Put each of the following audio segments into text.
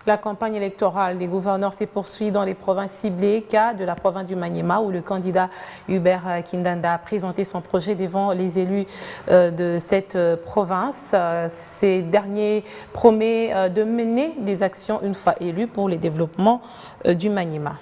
La campagne électorale des gouverneurs s'est poursuivie dans les provinces ciblées, cas de la province du Maniema où le candidat Hubert Kindanda a présenté son projet devant les élus de cette province. Ces derniers promettent de mener des actions une fois élus pour le développement du Maniema.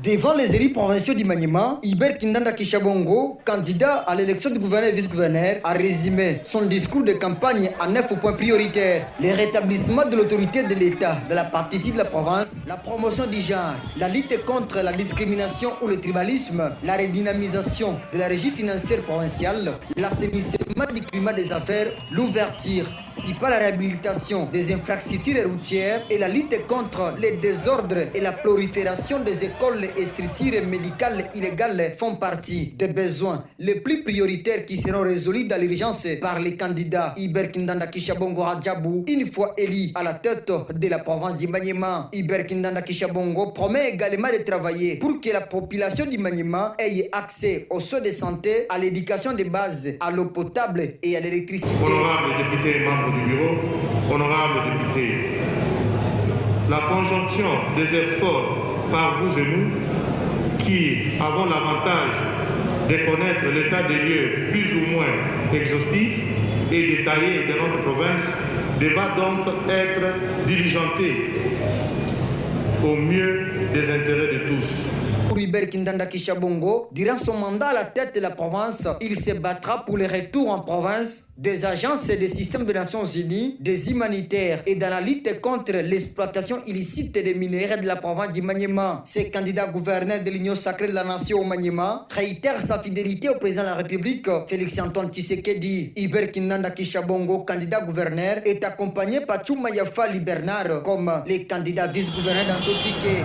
Devant les élus provinciaux du Maniema, Hubert Kindanda Kishabongo, candidat à l'élection du gouverneur et vice-gouverneur, a résumé son discours de campagne en 9 points prioritaires. Le rétablissement de l'autorité de l'État dans la partie sud de la province, la promotion du genre, la lutte contre la discrimination ou le tribalisme, la redynamisation de la régie financière provinciale, l'assainissement du climat des affaires, l'ouverture, si pas la réhabilitation des infrastructures routières et la lutte contre les désordres et la prolifération des écoles et structures médicales illégales font partie des besoins les plus prioritaires qui seront résolus dans l'urgence par les candidats Hubert Kindanda Kishabongo Hadjabou, une fois élu à la tête de la province du Maniema. Hubert Kindanda Kishabongo promet également de travailler pour que la population du Maniema ait accès aux soins de santé, à l'éducation de base, à l'eau potable et à l'électricité. Honorables députés et membres du bureau, honorables députés, la conjonction des efforts par vous et nous, qui avons l'avantage de connaître l'état des lieux plus ou moins exhaustif et détaillé de notre province, devra donc être diligenté au mieux des intérêts de tous. Pour Hubert Kindanda Kishabongo, durant son mandat à la tête de la province, il se battra pour le retour en province des agences et des systèmes des Nations Unies, des humanitaires et dans la lutte contre l'exploitation illicite des minéraux de la province du Maniema. Ce candidat gouverneur de l'Union sacrée de la nation au Maniema réitère sa fidélité au président de la République, Félix-Antoine Tshisekedi. Hubert Kindanda Kishabongo, candidat gouverneur, est accompagné par Chouma Yafali Bernard comme les candidats vice-gouverneurs dans ce ticket.